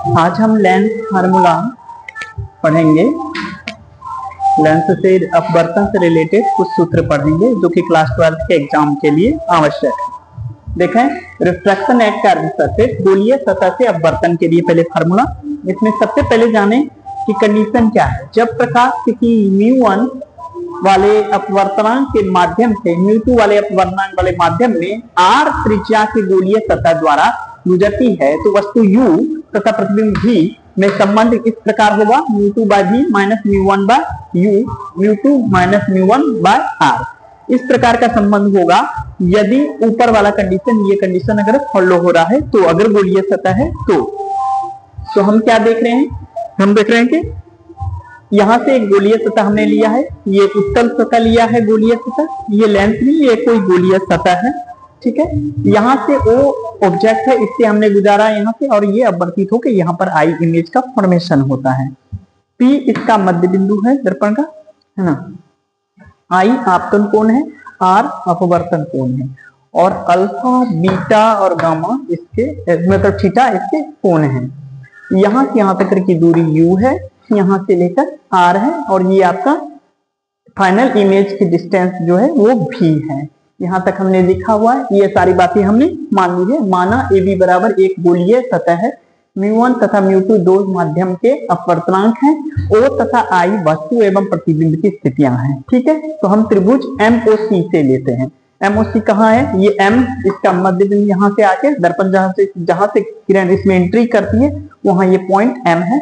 आज हम lens formula पढ़ेंगे। लेंस से अपवर्तन से रिलेटेड कुछ सूत्र पढ़ेंगे जो कि क्लास 12 के एग्जाम के लिए आवश्यक है। देखें, रिफ्रैक्शन एट कर्व सरफेस, गोलीय सतह से अपवर्तन के लिए पहले फार्मूला। इसमें सबसे पहले जाने कि कंडीशन क्या है। जब प्रकाश किसी μ1 वाले अपवर्तनांक के माध्यम से μ2 वाले अपवर्तनांक वाले माध्यम में r त्रिज्या की गोलीय सतह द्वारा गुजरती है तो वस्तु u तथा प्रतिबिंब v में संबंध इस प्रकार होगा μ2 by v minus μ1 by u, μ2 minus μ1 by r। इस प्रकार का संबंध होगा यदि ऊपर वाला कंडीशन, ये कंडीशन अगर फॉलो हो रहा है तो, अगर गोलीय सतह है तो हम क्या देख रहे हैं, हम देख रहे हैं कि यहाँ से एक गोलीय सतह हमने लिया है, ये उत्तल सतह लिया है गोलीय सतह, ये लेंस नहीं, ये कोई गोलीय सतह है, ठीक है। यहाँ से वो ऑब्जेक्ट है, इससे हमने गुजारा यहाँ से, और ये अपवर्तित होकर यहाँ पर आई इमेज का फॉर्मेशन होता है। P इसका मध्य बिंदु है दर्पण का, है ना। I आपतन कोण है, R अपवर्तन कोण है, और अल्फा, बीटा और गामा इसके मतलब थीटा इसके कोण है। यहाँ से यहाँ तक की दूरी U है, यहाँ से लेकर R है, और ये आपका फाइनल इमेज की डिस्टेंस जो है वो V है। यहाँ तक हमने लिखा हुआ है, ये सारी बातें हमने मान ली है। माना AB बराबर एक गोलीय सतह है, μ1 तथा μ2 दो माध्यम के अपवर्तनांक हैं, O तथा I वस्तु एवं प्रतिबिंब की स्थितियां हैं, ठीक है। तो हम त्रिभुज MOC से लेते हैं। MOC कहाँ है, ये M इसका मध्य बिंदु, यहाँ से आके दर्पण जहां से किरण इसमें एंट्री करती है वहां ये पॉइंट M है।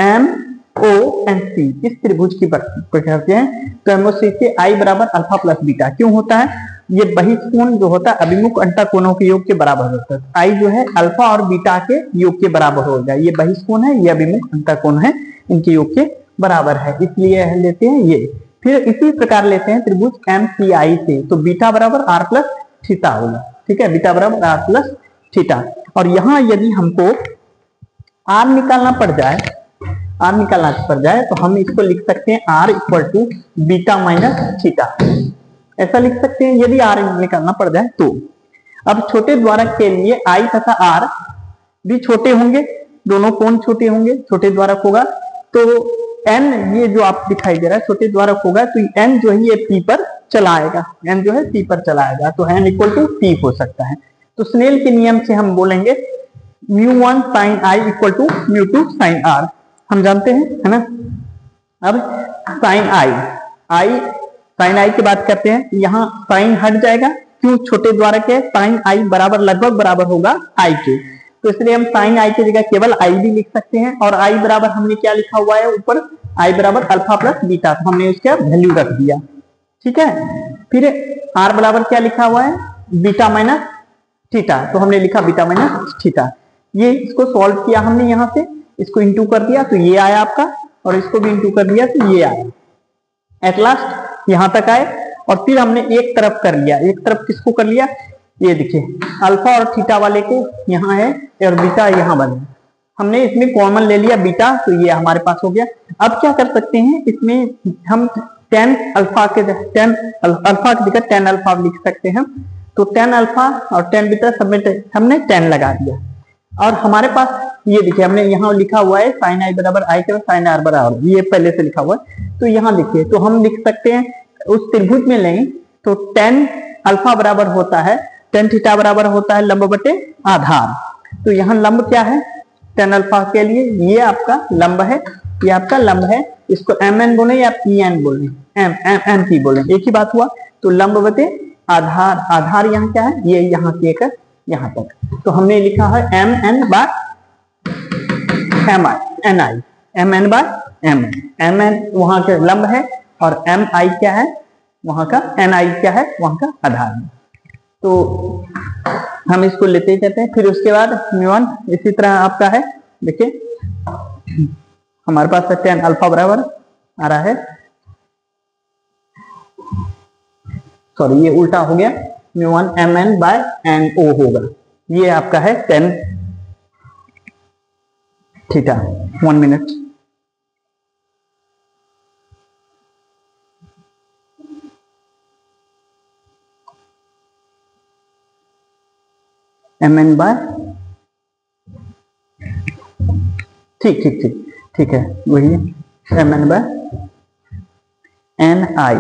MOC इस त्रिभुज की करते हैं। तो MOC से I बराबर अल्फा प्लस बीटा क्यों होता है, ये बहिष्कोण जो होता है अभिमुख अंतःकोणों के योग के बराबर होता है। I जो है अल्फा और बीटा के योग के बराबर होगा। ये बहिष्कोण है, ये अभिमुख अंतःकोण है, इनके योग के बराबर है, इसलिए लेते हैं ये। फिर इसी प्रकार लेते हैं त्रिभुज MCI से, तो बीटा बराबर R प्लस थीटा होगा, ठीक है, बीटा बराबर R प्लस थीटा। और यहाँ यदि हमको R निकालना पड़ जाए तो हम इसको लिख सकते हैं R equal to beta minus theta, ऐसा लिख सकते हैं यदि R निकालना पड़ जाए तो। अब छोटे द्वारक के लिए I तथा R भी छोटे होंगे, दोनों कोण छोटे होंगे, छोटे द्वारक होगा तो N, ये जो आप दिखाई दे रहा है छोटे द्वारक होगा तो N जो है ये P पर चला आएगा, N जो है P पर चला आएगा, तो N इक्वल टू P हो सकता है। तो स्नेल के नियम से हम बोलेंगे μ1 sin I equal to μ2 sin R, हम जानते हैं, है ना। अब sin I की बात करते हैं, यहाँ साइन हट जाएगा, क्यों, छोटे द्वारक है, sin I बराबर लगभग बराबर होगा I के, तो इसलिए हम sin I की जगह केवल I भी लिख सकते हैं। और I बराबर हमने क्या लिखा हुआ है ऊपर, I बराबर अल्फा प्लस बीटा, तो हमने उसका वैल्यू रख दिया, ठीक है। फिर R बराबर क्या लिखा हुआ है, बीटा माइनस थीटा, तो हमने लिखा बीटा माइनस थीटा। ये इसको सॉल्व किया हमने, यहाँ से इसको इंटू कर दिया तो ये आया आपका, और इसको भी इंटू कर दिया तो ये आया। एट लास्ट यहाँ तक आए, और फिर हमने एक तरफ कर लिया, एक तरफ किसको कर लिया, ये देखिए अल्फा और थीटा वाले को यहाँ है और बीटा यहाँ बने, हमने इसमें कॉमन ले लिया बीटा, तो ये हमारे पास हो गया। अब क्या कर सकते हैं, इसमें हम tan अल्फा की जगह tan अल्फा लिख सकते हैं, तो tan अल्फा और tan बीटा सब में हमने tan लगा दिया। और हमारे पास ये देखिए हमने यहाँ लिखा हुआ है sin I बराबर I के sin R बराबर, ये पहले से लिखा हुआ है, तो यहाँ देखिए, तो हम लिख सकते हैं उस त्रिभुज में लेंगे तो tan अल्फा बराबर होता है, tan थीटा बराबर होता है लंब बटे आधार। तो यहाँ लंब क्या है, tan अल्फा के लिए ये आपका लंब है, ये आपका लंब है, इसको MN बोले या PN बोले, MP बोले, एक ही बात हुआ। तो लंब बटे आधार, आधार यहाँ क्या है, ये यहाँ से लेकर यहाँ तक, तो हमने लिखा है MN by NI, MN by MN वहां का लंब है, और MI क्या है, वहां का NI क्या है, वहां का आधार है। तो हम इसको लेते जाते हैं। फिर उसके बाद μ1 इसी तरह आपका है, देखिए हमारे पास tan अल्फा बराबर आ रहा है, सॉरी ये उल्टा हो गया, μ1 MN बाय NO होगा, ये आपका है tan theta. 1 minute, MN by ठीक ठीक ठीक ठीक है, वही M N by N I.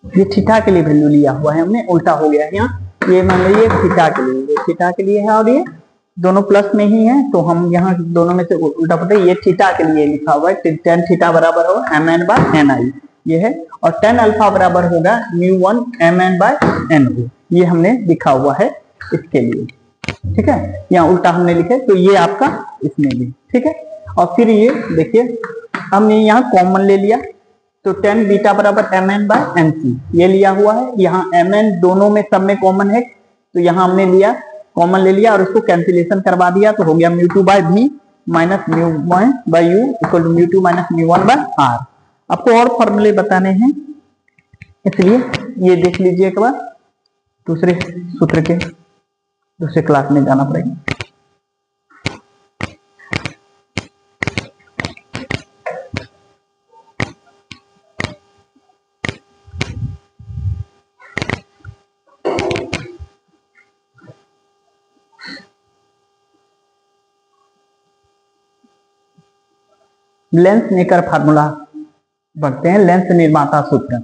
ये थीटा के लिए वैल्यू लिया हुआ है हमने, उल्टा हो गया है यहाँ, ये मान लीजिए थीटा के लिए, ये थीटा के लिए है और ये दोनों प्लस में ही है, तो हम यहाँ दोनों में से उल्टा पड़े, ये थीटा के लिए लिखा हुआ है, टेन थीटा बराबर होगा M N by N I ये है, और टेन अल्फा बराबर होगा mu one M N by N O, ये हमने लिखा हुआ है इसके लिए। ठीक है, यहाँ उल्टा हमने लिखे, तो ये आपका इसमें भी ठीक है। और फिर ये देखिए हमने यहाँ कॉमन ले लिया, तो टेन बीटा बराबर M N by N C ये लिया हुआ है, यहाँ एम एन दोनों में सब में कॉमन है, तो यहाँ हमने लिया कॉमन ले लिया और उसको कैंसिलेशन करवा दिया, तो हो गया म्यू टू बाय भी minus mu one by U equal to mu two minus mu one by R. आपको और फॉर्मूले बताने हैं, इसलिए ये देख लीजिए एक बार, दूसरे सूत्र के दूसरे क्लास में जाना पड़ेगा। लेंस मेकर फार्मूला बढ़ते हैं, लेंस निर्माता सूत्र।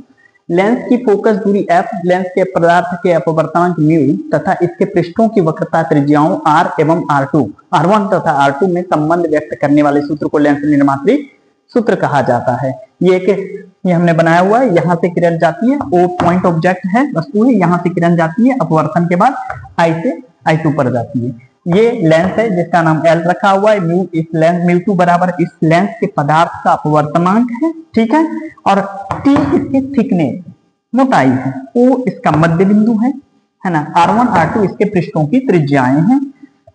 लेंस की फोकस दूरी f, लेंस के पदार्थ के अपवर्तनांक म्यू तथा इसके पृष्ठों की वक्रता त्रिज्याओं r एवं r2, r1 तथा r2 में संबंध व्यक्त करने वाले सूत्र को लेंस निर्मात्री सूत्र कहा जाता है। ये हमने बनाया हुआ है, यहाँ से किरण जाती है, ओ पॉइंट ऑब्जेक्ट है वस्तु है, यहाँ से किरण जाती है, अपवर्तन के बाद I से I2 पर जाती है। ये लेंस है जिसका नाम L रखा हुआ है, म्यू इस लेंस म्यू टू बराबर इस लेंस के पदार्थ का अपवर्तनांक है, ठीक है, और T इसकी थिकनेस मोटाई है, O इसका मध्य बिंदु है ना, R1 R2 इसके पृष्ठों की त्रिज्याएं हैं,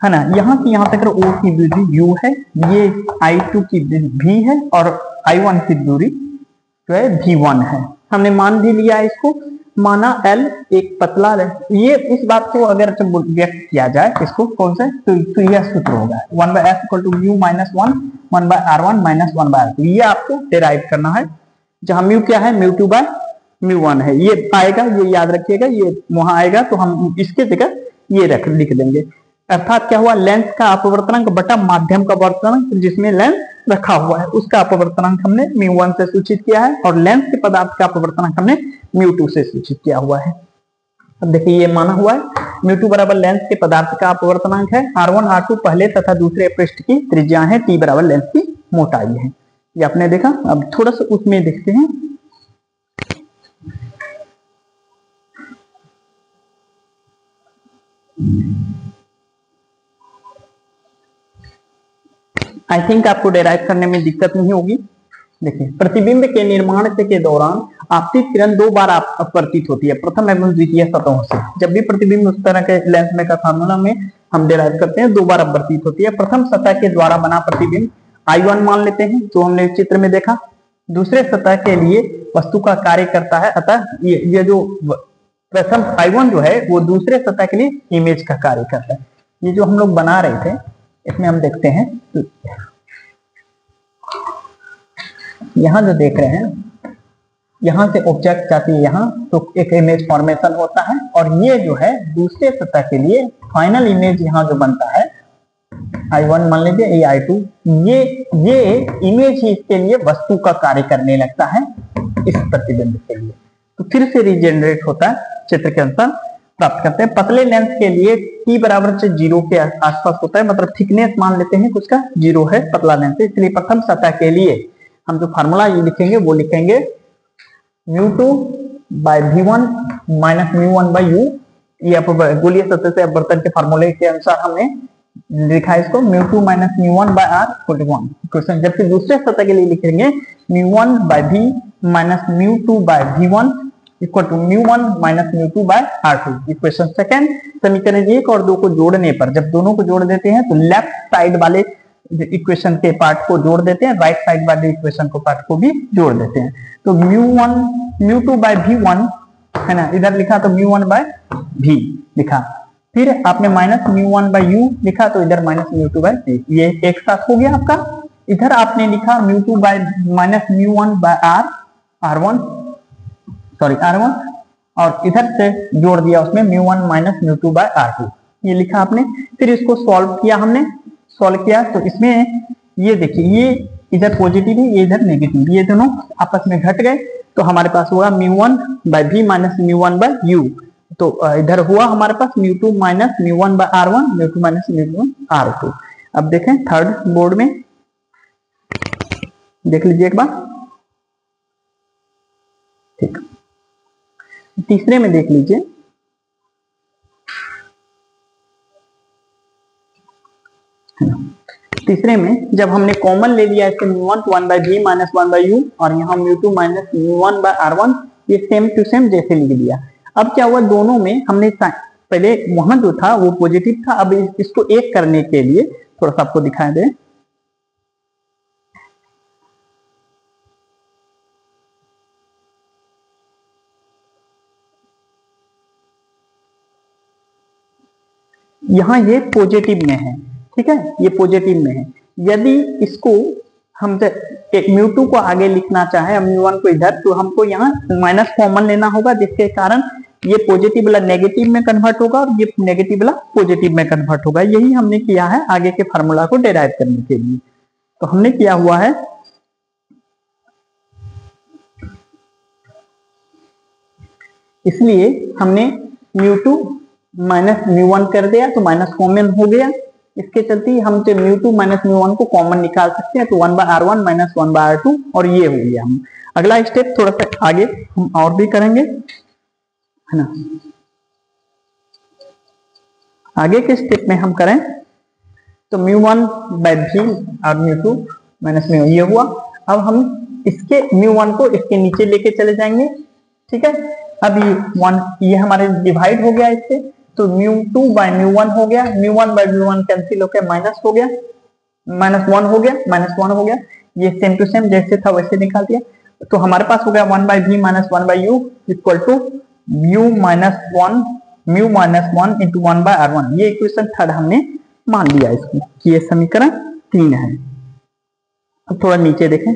है ना, यहाँ से यहाँ तक O की दूरी U है, ये I2 की V है और I1 की दूरी जो है V1 है। हमने मान भी लिया इसको, माना L एक पतला है, ये इस बात को अगर जब व्यक्त किया जाए इसको कौन से, तो यह सूत्र होगा 1 by f equal to mu minus 1 by r1 minus 1 by r2, ये आपको डेराइव करना है, जहां म्यू क्या है mu two by mu one है, ये आएगा, ये याद रखिएगा, ये वहां आएगा तो हम इसके जगह ये लिख देंगे। अर्थात क्या हुआ, लेंस का अपवर्तनांक बटा माध्यम का वर्तनांक जिसमें लेंस रखा हुआ है उसका अपवर्तनांक हमने म्यू वन से सूचित किया है, और लेंस के पदार्थ का अपवर्तनांक हमने म्यू टू से सूचित किया हुआ है। अब देखिए ये माना हुआ है म्यू टू बराबर लेंस के पदार्थ का अपवर्तनांक है, R1 R2 पहले तथा दूसरे पृष्ठ की त्रिज्या है, T बराबर लेंस की मोटाई है, ये आपने देखा। अब थोड़ा सा उसमें देखते हैं, आई थिंक आपको डेराइव करने में दिक्कत नहीं होगी। देखिए प्रतिबिंब के निर्माण के दौरान आपतित किरण दो बार अपवर्तित होती है, प्रथम एवं द्वितीय सतहों से। जब भी प्रतिबिंब उस तरह के लेंस में का फार्मूला में हम डेराइव करते हैं, दो बार अपवर्तित होती है। प्रथम सतह के द्वारा बना प्रतिबिंब I1 मान लेते हैं, जो हमने चित्र में देखा, दूसरे सतह के लिए वस्तु का कार्य करता है, अतः ये जो प्रथम I1 जो है वो दूसरे सतह के लिए इमेज का कार्य करता है। ये जो हम लोग बना रहे थे इसमें हम देखते हैं, यहां जो देख रहे हैं, यहां से ऑब्जेक्ट जाती है यहाँ, तो एक इमेज फॉर्मेशन होता है, और ये जो है दूसरे सतह के लिए फाइनल इमेज यहाँ जो बनता है I1 मान लीजिए, ये I2, ये इमेज ही इसके लिए वस्तु का कार्य करने लगता है इस प्रतिबिंब के लिए, तो फिर से रीजेनरेट होता है, चित्र के अनुसार प्राप्त करते हैं। पतले लेंस के लिए T बराबर से 0 के आसपास होता है, मतलब थिकनेस मान लेते हैं कुछ का 0 है पतला लेंस, इसलिए प्रथम सतह के लिए हम जो फार्मूला ये लिखेंगे वो लिखेंगे mu two by V1 minus mu one by U, ये गोलीय सतह से अपवर्तन के फार्मूले के अनुसार हमने लिखा है इसको, mu two minus mu one by R equal to 1 question. जबकि दूसरे सतह के लिए लिखेंगे mu one by V minus mu two by V1 equal to mu one minus mu two by R2। Equation second, समीकरण 1 और 2 को जोड़ने पर, जब दोनों को जोड़ देते हैं तो लेफ्ट साइड वाले इक्वेशन के पार्ट को जोड़ देते हैं, राइट साइड वाले इक्वेशन को पार्ट को भी जोड़ देते हैं, तो म्यू टू बाय V1 है ना, इधर लिखा तो म्यू वन बाय V लिखा, फिर आपने minus mu one by U लिखा तो इधर minus mu two by C, ये एक साथ हो गया आपका। इधर आपने लिखा mu two by minus mu one by R one, sorry R one, और इधर से जोड़ दिया उसमें mu one minus mu two by R two, ये लिखा आपने। फिर इसको सॉल्व किया हमने, सॉल्व किया तो इसमें ये देखिए, ये इधर पॉजिटिव है, ये इधर नेगेटिव, ये दोनों आपस में घट गए तो हमारे पास हुआ mu one by V minus mu one by U. तो इधर हुआ हमारे पास mu two minus mu one by R one, mu two minus mu one R two. अब देखें थर्ड बोर्ड में देख लीजिए एक बार, ठीक। तीसरे में देख लीजिए, तीसरे में जब हमने कॉमन ले लिया इसके mu one one by V minus one by U और यहाँ mu two minus mu one by R one, ये सेम टू सेम जैसे लिख दिया। अब क्या हुआ, दोनों में हमने पहले वहां जो था वो पॉजिटिव था, अब इसको एक करने के लिए थोड़ा सा आपको दिखाई दे, यहाँ ये पॉजिटिव में है, ठीक है, ये पॉजिटिव में है। यदि इसको हम म्यू टू को आगे लिखना चाहे, म्यू वन को इधर, तो हमको यहाँ माइनस कॉमन लेना होगा, जिसके कारण ये पॉजिटिव वाला नेगेटिव में कन्वर्ट होगा और ये नेगेटिव वाला पॉजिटिव में कन्वर्ट होगा। यही हमने किया है आगे के फार्मूला को डेराइव करने के लिए। तो हमने किया हुआ है, इसलिए हमने mu two minus mu one कर दिया तो माइनस कॉमन हो गया। इसके चलते हम जो mu two minus mu one को कॉमन निकाल सकते हैं, तो one by R one minus one by R two, और ये हो गया। हम अगला स्टेप थोड़ा सा आगे हम और भी करेंगे, है ना। आगे के स्टेप में हम करें तो म्यू वन बाय भी और म्यू टू माइनस म्यू, ये हुआ। अब हम इसके म्यू वन को इसके नीचे लेके चले जाएंगे, ठीक है। अब ये वन, ये हमारे डिवाइड हो गया इससे, तो mu two by mu one हो गया, mu one by mu one cancel होकर माइनस हो गया, माइनस वन हो गया, माइनस वन हो गया। ये सेम टू सेम जैसे था वैसे निकाल दिया, तो हमारे पास हो गया one by V minus one by U equal to mu minus one into one by R one. ये इक्वेशन थर्ड हमने मान लिया इसको कि ये समीकरण 3 है। अब थोड़ा नीचे देखें,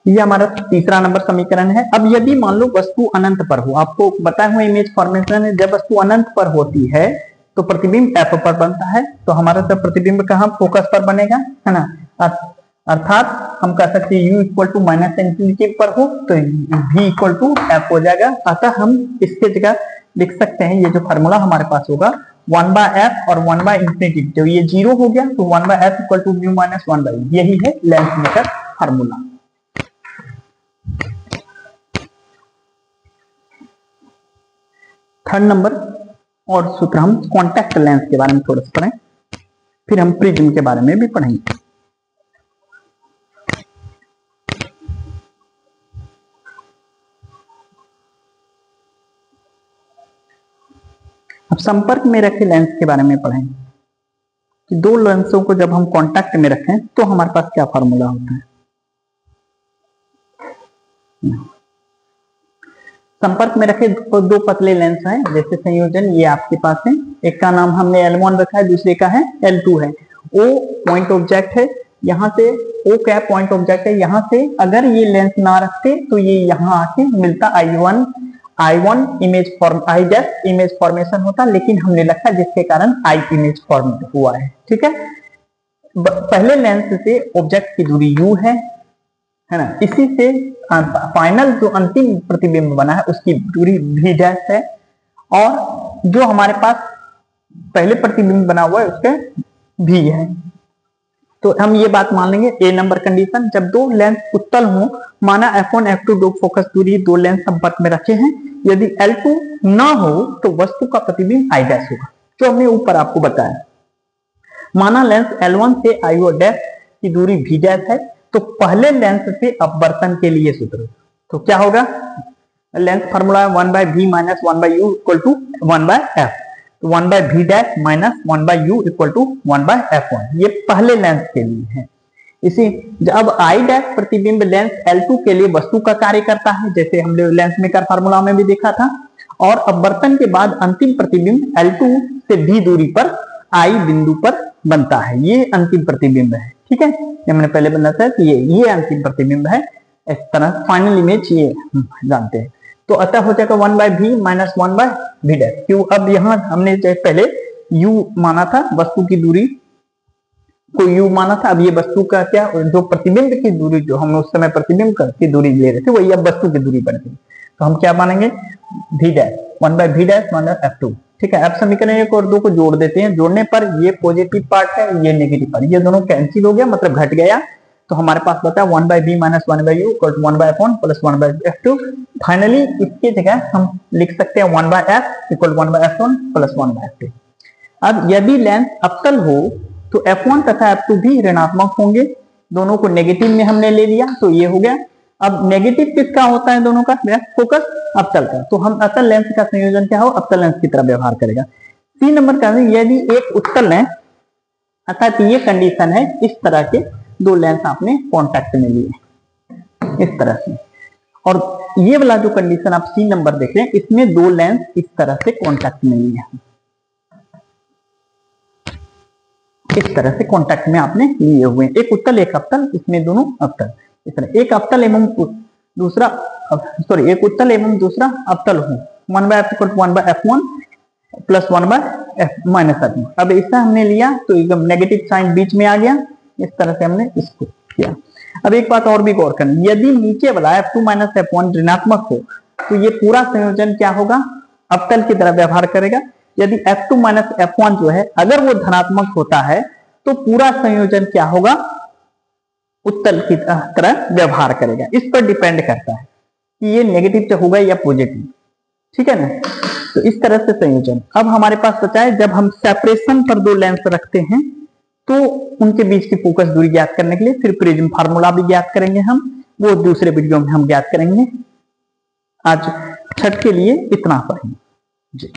ये हमारा तीसरा नंबर समीकरण है। अब यदि मान लो वस्तु अनंत पर हो, आपको बताया हुआ इमेज फॉर्मेशन है, जब वस्तु अनंत पर होती है तो प्रतिबिंब एफ पर बनता है। तो हमारा जब प्रतिबिंब कहाँ फोकस पर बनेगा, है ना, अर्थात हम कह सकते हैं u equal to minus infinity पर हो तो v इक्वल टू एफ हो जाएगा। अतः हम इसके जगह लिख सकते हैं, ये जो फार्मूला हमारे पास होगा 1 बाय एफ और 1 बाय इंफिनिटी, जो ये जीरो हो गया तो 1 by F equal to mu minus 1 by, यही है length method formula. Third number और सूत्र हम कॉन्टैक्ट लेंस के बारे में थोड़ा सा पढ़ें, फिर हम प्रिज्म के बारे में भी पढ़ेंगे। अब संपर्क में रखे लेंस के बारे में पढ़ें कि दो लेंसों को जब हम कांटेक्ट में रखें तो हमारे पास क्या फार्मूला होता है। संपर्क में रखे दो पतले लेंस हैं, जैसे संयोजन ये आपके पास है, एक का नाम हमने L1 रखा है, दूसरे का है L2 है। O पॉइंट ऑब्जेक्ट है, यहाँ से O क्या पॉइंट ऑब्जेक्ट है, यहाँ से अगर ये लेंस ना रखते तो ये यहाँ आके मिलता I1 image form, I dash image formation होता, लेकिन हमने रखा जिसके कारण I इमेज फॉर्म हुआ है, ठीक है। पहले लेंस से ऑब्जेक्ट की दूरी U है ना, इसी से फाइनल जो अंतिम प्रतिबिंब बना है उसकी दूरी V डैश है, और जो हमारे पास पहले प्रतिबिंब बना हुआ है उसके V है। तो हम ये बात मान लेंगे, ए नंबर कंडीशन, जब दो लेंस उत्तल हो, माना F1 F2 दो फोकस दूरी दो लेंस संपर्क में रखे हैं, यदि L2 ना हो तो वस्तु का प्रतिबिंब I डैश होगा, जो हमने ऊपर आपको बताया। माना लेंस L1 से I डैश की दूरी V डैश है, तो पहले लेंस से अपवर्तन के लिए सूत्र, तो क्या होगा, lens formula 1 by v minus 1 by u equal to 1 by f, 1 by v dash minus 1 by u equal to 1 by f1, ये पहले लेंस के लिए है। इसी जब आई डैश प्रतिबिंब लेंस L2 के लिए वस्तु का कार्य करता है, जैसे हमने लेंस मेकर फार्मूला में भी देखा था, और अपवर्तन के बाद अंतिम प्रतिबिंब L2 से भी दूरी पर आई बिंदु पर बनता है। ये अंतिम प्रतिबिंब है, ठीक है, ये मैंने पहले बताया कि ये अंतिम प्रतिबिंब है। इस तरह फाइनल इमेज ये जानते हैं। तो अतः हो जाएगा 1/v माइनस 1/v डैश। क्यों, अब यहाँ हमने पहले u माना था, वस्तु की दूरी को u माना था, अब ये वस्तु का क्या, जो प्रतिबिंब की दूरी, जो हम उस समय प्रतिबिंब की दूरी ले रहे थे, वही अब वस्तु की दूरी बनेगी। तो हम क्या मानेंगे, v dash 1/v dash minus f2, ठीक है। अब समीकरण 1 और 2 को जोड़ देते हैं। जोड़ने पर ये पॉजिटिव पार्ट है, ये नेगेटिव पार्ट, ये दोनों कैंसिल हो गया, मतलब घट गया। तो हमारे पास बता 1/v minus 1/u equal to 1/f1 plus 1/f2। Finally इसके जगह हम लिख सकते हैं 1/f equal 1/f1 plus 1/f2। अब यदि लेंस अवतल हो तो f1 तथा f2 भी ऋणात्मक होंगे। दोनों को नेगेटिव में हमने ले लिया, तो ये हो गया। अब नेगेटिव किसका होता है, दोनों का फोकस अवतल का, तो हम अवतल लेंस का संयोजन क्या हो, अवतल लेंस की तरह व्यवहार करेगा। 3 नंबर का, यदि एक उत्तल लेंस, अर्थात ये कंडीशन है, इस तरह के दो लेंस आपने कॉन्टैक्ट में लिए इस तरह से, और ये वाला जो कंडीशन आप सी नंबर देख रहे हैं, इसमें दो लेंस इस तरह से कॉन्टैक्ट में लिए हैं, इस तरह से कॉन्टैक्ट में आपने लिए हुए हैं, एक उत्तल एक अवतल, इसमें दोनों अवतल, इस तरह एक अवतल एवं दूसरा, सॉरी एक उत्तल एवं दूसरा अवतल हो, 1/f equal to 1/f1 plus 1/f minus f1। अब इससे हमने लिया तो एकदम नेगेटिव साइन बीच में आ गया, इस तरह से हमने इसको किया। अब एक बात और भी गौर करनी, यदि नीचे वाला f2 माइनस f1 ऋणात्मक हो तो ये पूरा संयोजन क्या होगा, अवतल की तरह व्यवहार करेगा। यदि f2 माइनस f1 जो है अगर वो धनात्मक होता है तो पूरा संयोजन क्या होगा, उत्तल की तरह व्यवहार करेगा। इस पर डिपेंड करता है कि ये नेगेटिव होगा या पॉजिटिव, ठीक है ना। तो इस तरह से संयोजन। अब हमारे पास बचा है, जब हम सेपरेशन पर दो लेंस रखते हैं तो उनके बीच की फोकस दूरी ज्ञात करने के लिए फिर प्रिज्म फार्मूला भी ज्ञात करेंगे हम, वो दूसरे वीडियो में हम ज्ञात करेंगे। आज छठ के लिए इतना पढ़ेंगे जी।